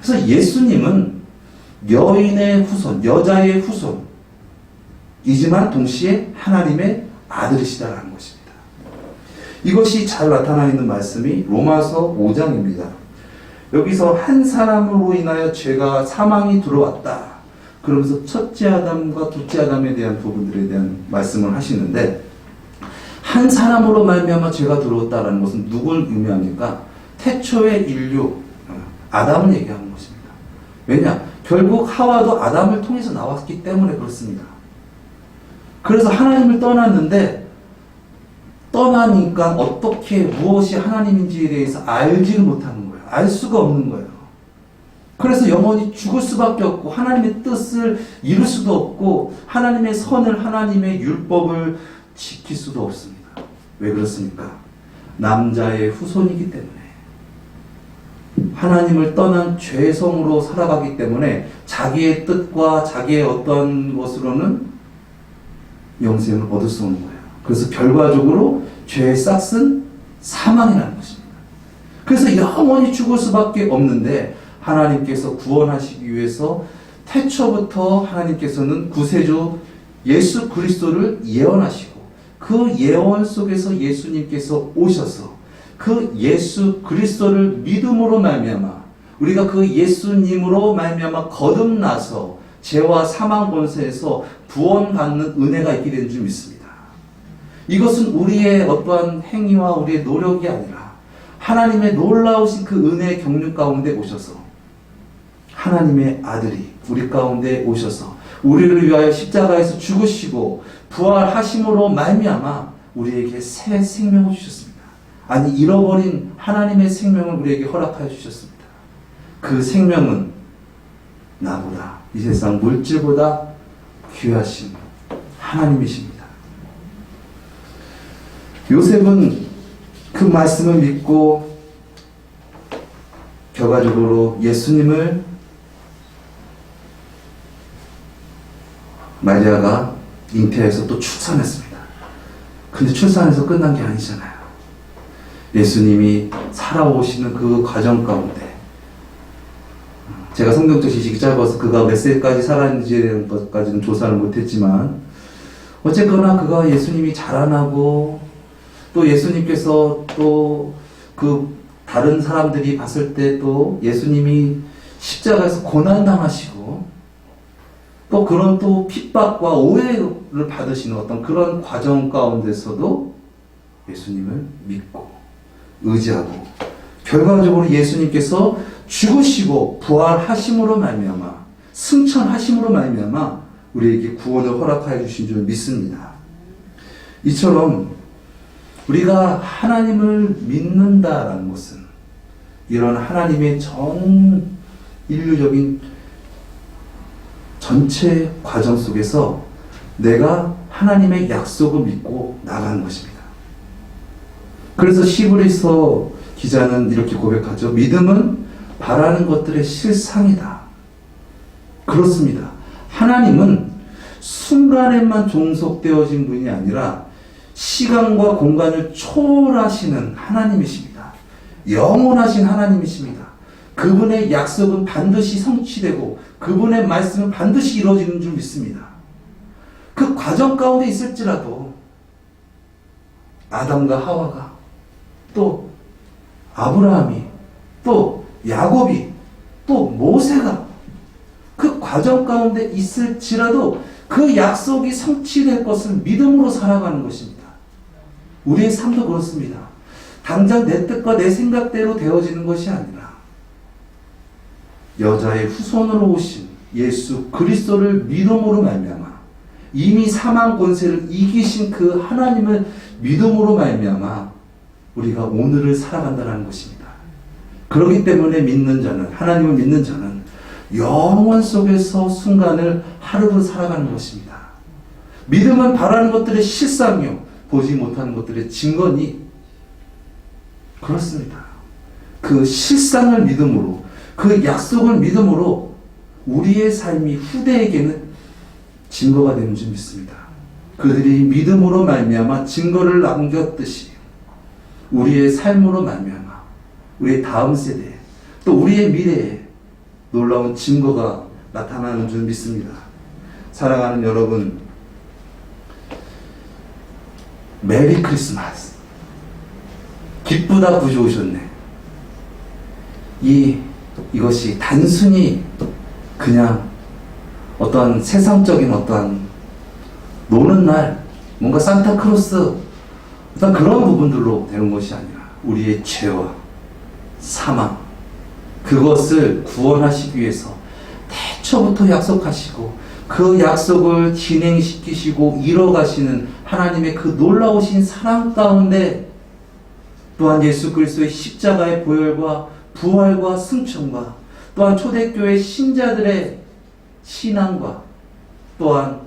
그래서 예수님은 여인의 후손, 여자의 후손이지만 동시에 하나님의 아들이시다라는 것입니다. 이것이 잘 나타나 있는 말씀이 로마서 5장입니다. 여기서 한 사람으로 인하여 죄가 사망이 들어왔다. 그러면서 첫째 아담과 둘째 아담에 대한 부분들에 대한 말씀을 하시는데, 한 사람으로 말미암아 죄가 들어왔다라는 것은 누굴 의미합니까? 태초의 인류, 아담을 얘기하는 것입니다. 왜냐? 결국 하와도 아담을 통해서 나왔기 때문에 그렇습니다. 그래서 하나님을 떠났는데, 떠나니까 어떻게 무엇이 하나님인지에 대해서 알지를 못하는 거예요. 알 수가 없는 거예요. 그래서 영원히 죽을 수밖에 없고 하나님의 뜻을 이룰 수도 없고 하나님의 선을, 하나님의 율법을 지킬 수도 없습니다. 왜 그렇습니까? 남자의 후손이기 때문에, 하나님을 떠난 죄성으로 살아가기 때문에 자기의 뜻과 자기의 어떤 것으로는 영생을 얻을 수 없는 거예요. 그래서 결과적으로 죄의 싹은 사망이라는 것입니다. 그래서 영원히 죽을 수밖에 없는데, 하나님께서 구원하시기 위해서 태초부터 하나님께서는 구세주 예수 그리스도를 예언하시고, 그 예언 속에서 예수님께서 오셔서 그 예수 그리스도를 믿음으로 말미암아 우리가 그 예수님으로 말미암아 거듭나서 죄와 사망 권세에서 구원받는 은혜가 있게 된 줄 믿습니다. 이것은 우리의 어떠한 행위와 우리의 노력이 아니라 하나님의 놀라우신 그 은혜의 경륜 가운데 오셔서 하나님의 아들이 우리 가운데 오셔서 우리를 위하여 십자가에서 죽으시고 부활하심으로 말미암아 우리에게 새 생명을 주셨습니다. 아니, 잃어버린 하나님의 생명을 우리에게 허락하여 주셨습니다. 그 생명은 나보다, 이 세상 물질보다 귀하신 하나님이십니다. 요셉은 그 말씀을 믿고 결과적으로 예수님을 마리아가 잉태해서 또 출산했습니다. 근데 출산해서 끝난 게 아니잖아요. 예수님이 살아오시는 그 과정 가운데, 제가 성경적 지식이 짧아서 그가 몇 세까지 살았는지에 대한 것까지는 조사를 못했지만, 어쨌거나 그가 예수님이 자라나고 또 예수님께서 또 그 다른 사람들이 봤을 때 또 예수님이 십자가에서 고난당하시고 또 그런 또 핍박과 오해를 받으시는 어떤 그런 과정 가운데서도 예수님을 믿고 의지하고 결과적으로 예수님께서 죽으시고 부활하심으로 말미암아, 승천하심으로 말미암아 우리에게 구원을 허락하여 주신 줄 믿습니다. 이처럼 우리가 하나님을 믿는다라는 것은 이런 하나님의 전 인류적인 전체 과정 속에서 내가 하나님의 약속을 믿고 나가는 것입니다. 그래서 히브리서 기자는 이렇게 고백하죠. 믿음은 바라는 것들의 실상이다. 그렇습니다. 하나님은 순간에만 종속되어진 분이 아니라 시간과 공간을 초월하시는 하나님이십니다. 영원하신 하나님이십니다. 그분의 약속은 반드시 성취되고 그분의 말씀은 반드시 이루어지는 줄 믿습니다. 그 과정 가운데 있을지라도 아담과 하와가, 또 아브라함이, 또 야곱이, 또 모세가 그 과정 가운데 있을지라도 그 약속이 성취될 것을 믿음으로 살아가는 것입니다. 우리의 삶도 그렇습니다. 당장 내 뜻과 내 생각대로 되어지는 것이 아니라 여자의 후손으로 오신 예수 그리스도를 믿음으로 말미암아 이미 사망 권세를 이기신 그 하나님을 믿음으로 말미암아 우리가 오늘을 살아간다는 것입니다. 그렇기 때문에 믿는 자는, 하나님을 믿는 자는 영원 속에서 순간을 하루로 살아가는 것입니다. 믿음은 바라는 것들의 실상이요 보지 못하는 것들의 증거니 그렇습니다. 그 실상을 믿음으로, 그 약속을 믿음으로 우리의 삶이 후대에게는 증거가 되는 줄 믿습니다. 그들이 믿음으로 말미암아 증거를 남겼듯이 우리의 삶으로 말미암아 우리의 다음 세대에 또 우리의 미래에 놀라운 증거가 나타나는 줄 믿습니다. 사랑하는 여러분, 메리 크리스마스. 기쁘다 구주 오셨네. 이것이 단순히 그냥 어떠한 세상적인 어떠한 노는 날, 뭔가 산타크로스 어떤 그런 부분들로 되는 것이 아니라 우리의 죄와 사망, 그것을 구원하시기 위해서 태초부터 약속하시고 그 약속을 진행시키시고 이뤄가시는 하나님의 그 놀라우신 사랑 가운데 또한 예수 그리스도의 십자가의 보혈과 부활과 승천과 또한 초대교회 신자들의 신앙과 또한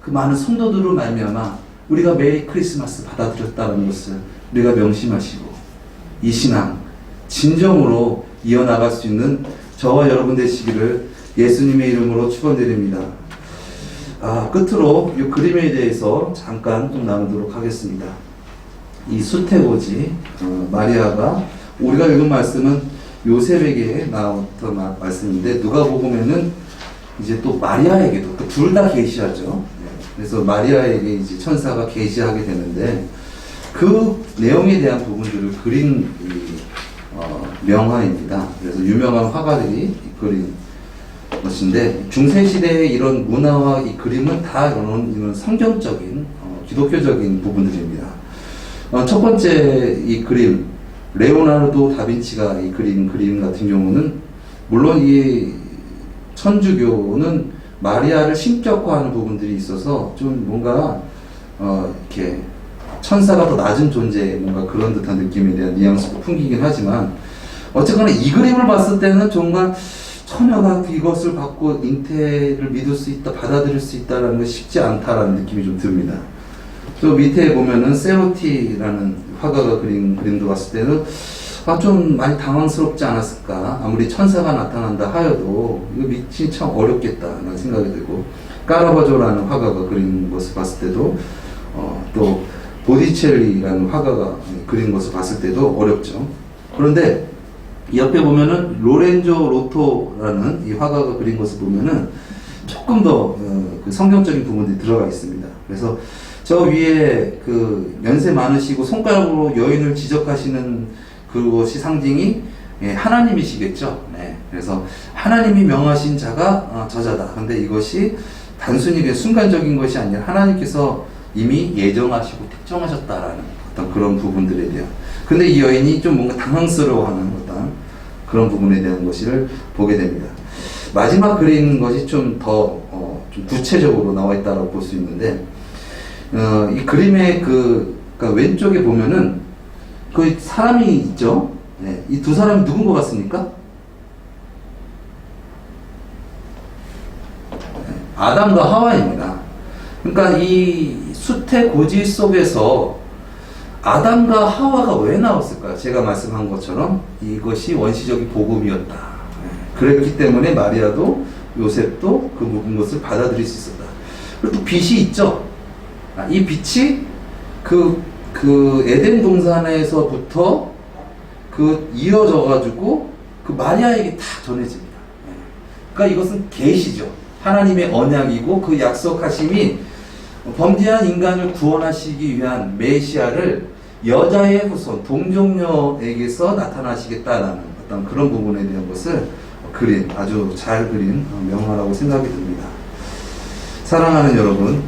그 많은 성도들로 말미암아 우리가 메리 크리스마스 받아들였다는 것을 우리가 명심하시고 이 신앙 진정으로 이어나갈 수 있는 저와 여러분 되시기를 예수님의 이름으로 축원드립니다. 끝으로 이 그림에 대해서 잠깐 좀 나누도록 하겠습니다. 이 수태고지 마리아가 우리가 읽은 말씀은 요셉에게 나왔던 말씀인데 누가복음에는 이제 또 마리아에게도 둘 다 계시하죠. 그래서 마리아에게 이제 천사가 계시하게 되는데 그 내용에 대한 부분들을 그린 명화입니다. 그래서 유명한 화가들이 그린 것인데 중세시대의 이런 문화와 이 그림은 다 이런 성경적인 기독교적인 부분들입니다. 첫 번째 이 그림 레오나르도 다빈치가 이 그린 그림 같은 경우는 물론 이 천주교는 마리아를 신격화하는 부분들이 있어서 좀 뭔가 이렇게 천사가 더 낮은 존재 뭔가 그런 듯한 느낌에 대한 뉘앙스도 풍기긴 하지만 어쨌거나 이 그림을 봤을 때는 정말 처녀가 이것을 받고 잉태를 믿을 수 있다, 받아들일 수 있다라는 게 쉽지 않다라는 느낌이 좀 듭니다. 또 밑에 보면은 세로티라는 화가가 그린 그림도 봤을 때는 좀 많이 당황스럽지 않았을까. 아무리 천사가 나타난다 하여도 이거 믿기 참 어렵겠다라는 생각이 들고 까라바조라는 화가가 그린 것을 봤을 때도 또 보디첼리라는 화가가 그린 것을 봤을 때도 어렵죠. 그런데 옆에 보면은 로렌조 로토라는 이 화가가 그린 것을 보면은 조금 더 그 성경적인 부분들이 들어가 있습니다. 그래서 저 위에 그 연세 많으시고 손가락으로 여인을 지적하시는 그것이 상징이 하나님이시겠죠. 네. 그래서 하나님이 명하신 자가 저자다. 그런데 이것이 단순히 그냥 순간적인 것이 아니라 하나님께서 이미 예정하시고 특정하셨다라는 어떤 그런 부분들에 대한. 근데 이 여인이 좀 뭔가 당황스러워하는 어떤 그런 부분에 대한 것을 보게 됩니다. 마지막 그린 것이 좀 더 좀 구체적으로 나와 있다고 볼 수 있는데 이 그림의 그러니까 왼쪽에 보면은 그 사람이 있죠. 네. 이 두 사람이 누군 것 같습니까? 네. 아담과 하와입니다. 그러니까 이 수태 고지 속에서 아담과 하와가 왜 나왔을까요? 제가 말씀한 것처럼 이것이 원시적인 복음이었다. 네. 그랬기 때문에 마리아도 요셉도 그 모든 것을 받아들일 수 있었다. 그리고 또 빛이 있죠. 이 빛이 그 에덴 동산에서부터 이어져 가지고 그 마리아에게 다 전해집니다. 그러니까 이것은 계시죠. 하나님의 언약이고 그 약속하심이 범죄한 인간을 구원하시기 위한 메시아를 여자의 후손 동정녀에게서 나타나시겠다라는 어떤 그런 부분에 대한 것을 그린, 아주 잘 그린 명화라고 생각이 듭니다. 사랑하는 여러분,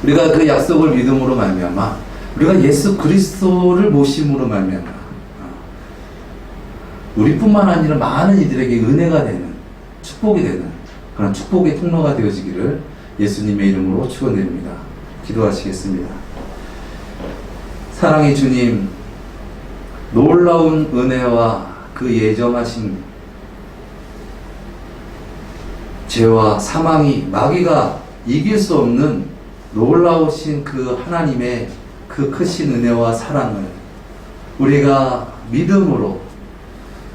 우리가 그 약속을 믿음으로 말미암아 우리가 예수 그리스도를 모심으로 말미암아 우리뿐만 아니라 많은 이들에게 은혜가 되는, 축복이 되는 그런 축복의 통로가 되어지기를 예수님의 이름으로 축원드립니다. 기도하시겠습니다. 사랑의 주님, 놀라운 은혜와 그 예정하신 죄와 사망이, 마귀가 이길 수 없는 놀라우신 그 하나님의 그 크신 은혜와 사랑을 우리가 믿음으로,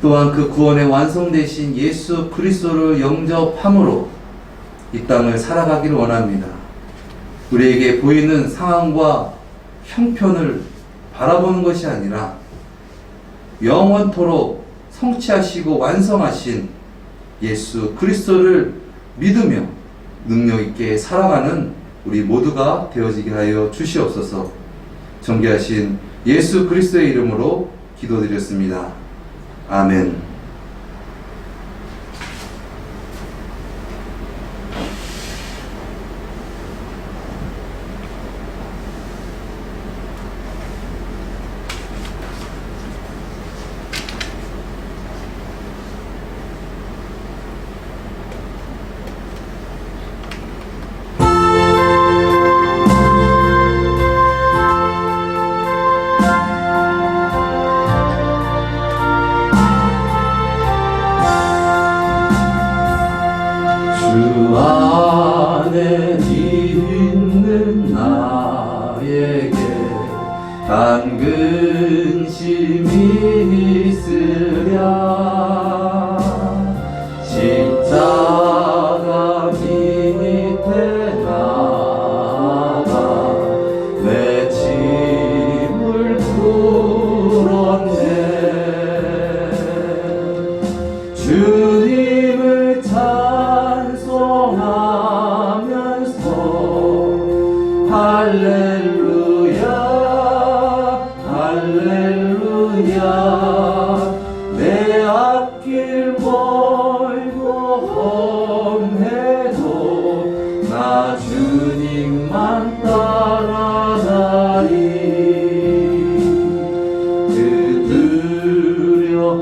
또한 그 구원의 완성되신 예수 그리스도를 영접함으로 이 땅을 살아가기를 원합니다. 우리에게 보이는 상황과 형편을 바라보는 것이 아니라 영원토록 성취하시고 완성하신 예수 그리스도를 믿으며 능력 있게 살아가는 우리 모두가 되어지게 하여 주시옵소서. 존귀하신 예수 그리스도의 이름으로 기도드렸습니다. 아멘. 주 안에 있는 나에게 단 근심이 있으랴. 십자가 밑에 나가 내 짐을 풀었네. 주님을 찬송하면서 할렐루야 할렐루야. 내 앞길 멀고 험해도 나 주님만 따라가리. 그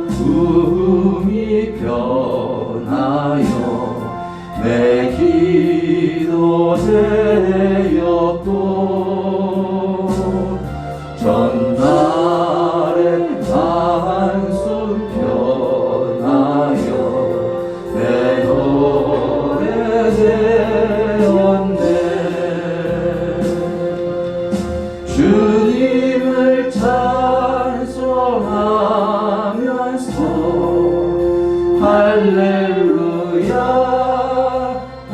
두려움이 변하여 내 기도 되었고 전날의 한숨 변하여 내 노래 되었네. 주님을 찬송하면서 할렐루야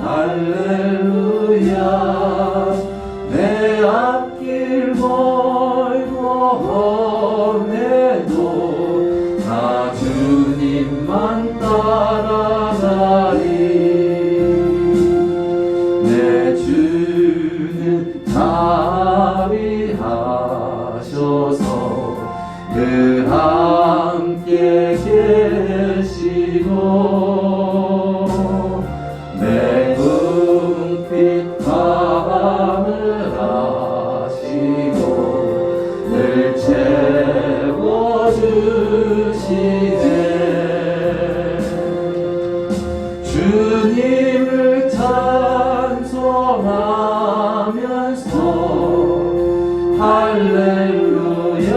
할렐루야. 내 앞길 멀고 험해도 나 주님만 따라가리. 내 주는 자비하셔서 늘 함께 계시고 내 궁핍 감을 아시고 늘 채워주시네. 주님을 찬송하면서 할렐루야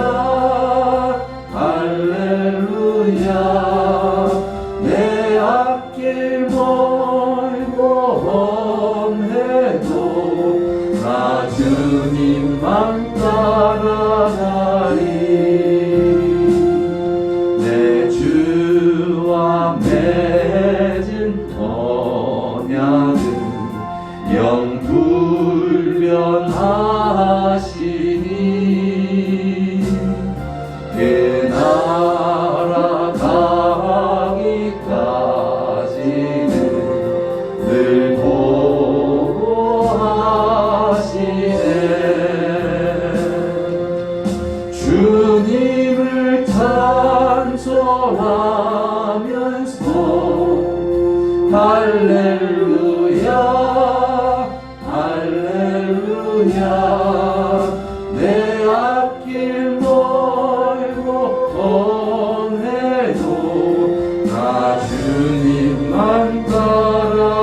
할렐루야. 내 앞길 멀고 험해도 나 주님만 따라가리. 내 주와 맺은 언약은 영불변하시니 그 나라 가기까지는 할렐루야 할렐루야 내 앞길 멀고 험해도 나 주님만 따라가리.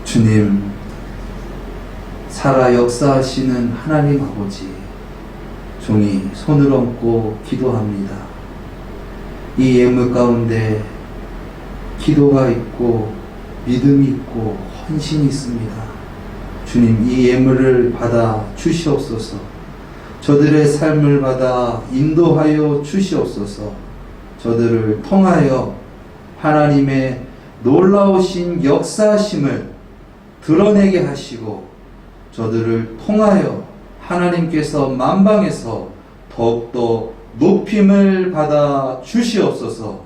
주님, 살아 역사하시는 하나님 아버지, 종이 손을 얹고 기도합니다. 이 예물 가운데 기도가 있고 믿음이 있고 헌신이 있습니다. 주님, 이 예물을 받아 주시옵소서. 저들의 삶을 받아 인도하여 주시옵소서. 저들을 통하여 하나님의 놀라우신 역사심을 드러내게 하시고 저들을 통하여 하나님께서 만방에서 더욱더 높임을 받아 주시옵소서.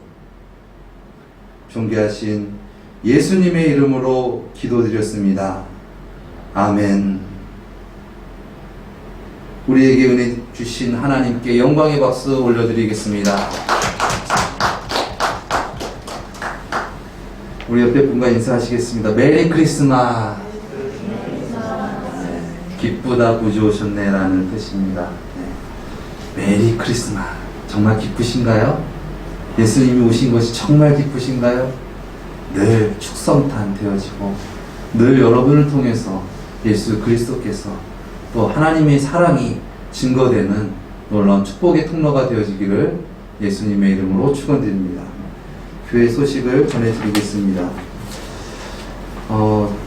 존귀하신 예수님의 이름으로 기도드렸습니다. 아멘. 우리에게 은혜 주신 하나님께 영광의 박수 올려드리겠습니다. 우리 옆에 분과 인사하시겠습니다. 메리 크리스마스. 네, 기쁘다 구주 오셨네 라는 뜻입니다. 네, 메리 크리스마스. 정말 기쁘신가요? 예수님이 오신 것이 정말 기쁘신가요? 늘 축성탄 되어지고 늘 여러분을 통해서 예수 그리스도께서 또 하나님의 사랑이 증거되는 놀라운 축복의 통로가 되어지기를 예수님의 이름으로 축원드립니다. 교회 소식을 전해드리겠습니다.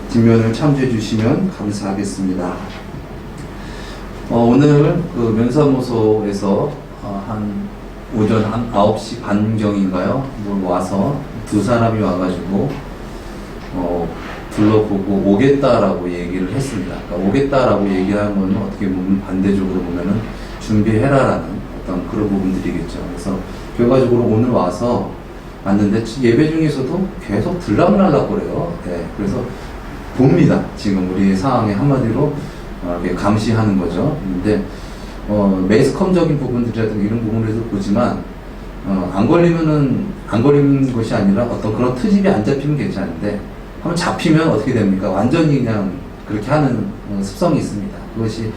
뒷면을 참조해 주시면 감사하겠습니다. 오늘 그 면사무소에서 한 오전 한 9시 반경인가요? 와서 두 사람이 와가지고 둘러보고 오겠다라고 얘기를 했습니다. 그러니까 오겠다라고 얘기하는 거는 어떻게 보면 반대적으로 보면은 준비해라라는 어떤 그런 부분들이겠죠. 그래서 결과적으로 오늘 와서 왔는데 예배 중에서도 계속 들락날락 그래요. 네, 그래서 봅니다. 지금 우리의 상황에 한마디로 이렇게 감시하는 거죠. 근데 매스컴적인 부분들이라든가 이런 부분에서 보지만 안 걸리는 것이 아니라 어떤 그런 트집이 안 잡히면 괜찮은데 한번 잡히면 어떻게 됩니까? 완전히 그냥 그렇게 하는 습성이 있습니다. 그것이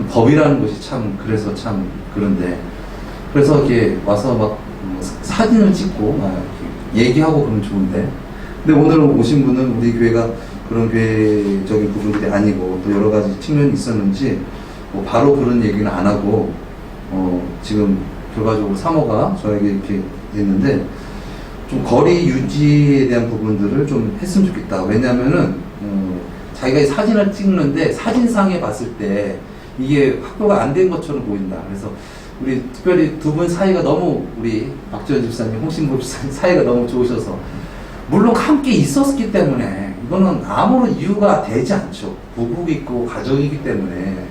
법이라는 것이 참 그래서 참 그런데 그래서 이렇게 와서 막 사진을 찍고 막 이렇게 얘기하고 그러면 좋은데 근데 오늘 오신 분은 우리 교회가 그런 교회적인 부분들이 아니고 또 여러 가지 측면이 있었는지 바로 그런 얘기는 안 하고 지금 결과적으로 사모가 저에게 이렇게 했는데 좀 거리 유지에 대한 부분들을 좀 했으면 좋겠다. 왜냐면은 자기가 사진을 찍는데 사진상에 봤을 때 이게 확보가 안 된 것처럼 보인다. 그래서 우리 특별히 두 분 사이가 너무 우리 박지원 집사님, 홍신보 집사님 사이가 너무 좋으셔서 물론 함께 있었기 때문에 이거는 아무런 이유가 되지 않죠. 부부가 있고 가족이기 때문에.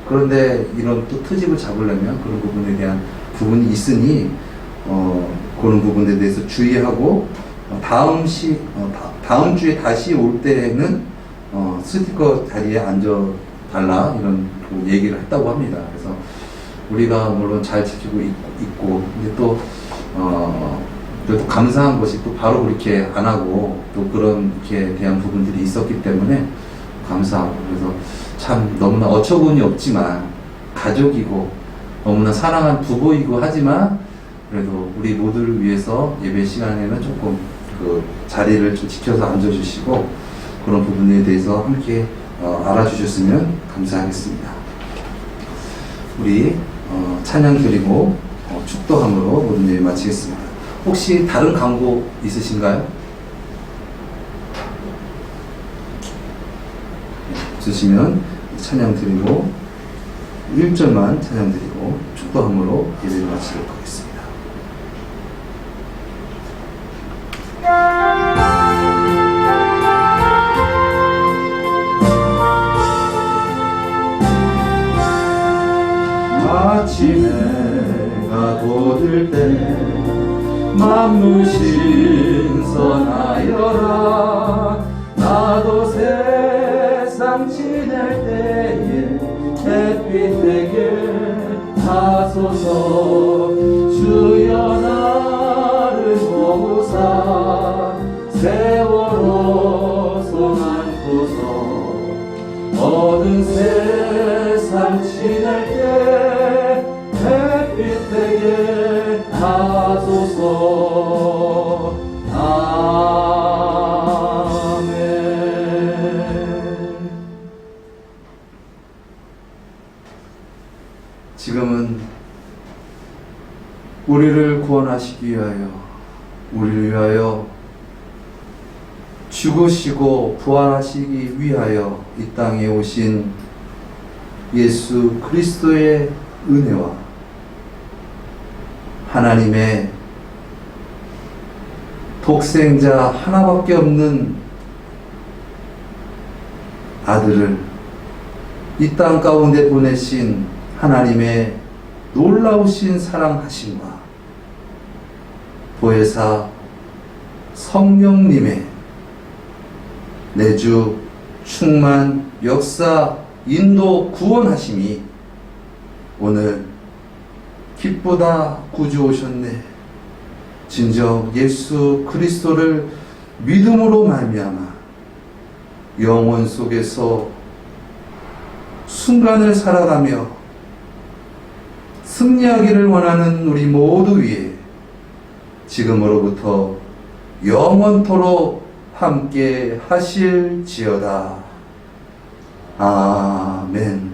그런데 이런 또 트집을 잡으려면 그런 부분에 대한 부분이 있으니 그런 부분에 대해서 주의하고 다음 주에 다시 올 때는 스티커 자리에 앉아달라 이런 얘기를 했다고 합니다. 그래서 우리가 물론 잘 지키고 있고 근데 또 감사한 것이 또 바로 그렇게 안 하고 또 그런 게 대한 부분들이 있었기 때문에 감사하고 그래서 참 너무나 어처구니 없지만 가족이고 너무나 사랑한 부부이고 하지만 그래도 우리 모두를 위해서 예배 시간에는 조금 그 자리를 좀 지켜서 앉아주시고 그런 부분에 대해서 함께 알아주셨으면 감사하겠습니다. 우리 찬양 드리고 축도함으로 모든 예배 마치겠습니다. 혹시 다른 광고 있으신가요? 있으시면 찬양 드리고 1절만 찬양 드리고 축도함으로 예배를 마치도록 하겠습니다. 아침에 해가 돋을 때 만물 신선하여라 나도 세상 지낼 때에 햇빛에게 하소서. 주여 나를 보사 세월호 손 안고서 어두운 세상 지낼 때 햇빛에게 하소서. 아멘. 지금은 우리를 구원하시기 위하여, 우리를 위하여 죽으시고 부활하시기 위하여 이 땅에 오신 예수 그리스도의 은혜와 하나님의 독생자 하나밖에 없는 아들을 이 땅 가운데 보내신 하나님의 놀라우신 사랑하심과 보혜사 성령님의 내주 충만 역사 인도 구원하심이 오늘 기쁘다 구주 오셨네, 진정 예수 그리스도를 믿음으로 말미암아 영혼 속에서 순간을 살아가며 승리하기를 원하는 우리 모두 위에 지금으로부터 영원토록 함께 하실지어다. 아멘.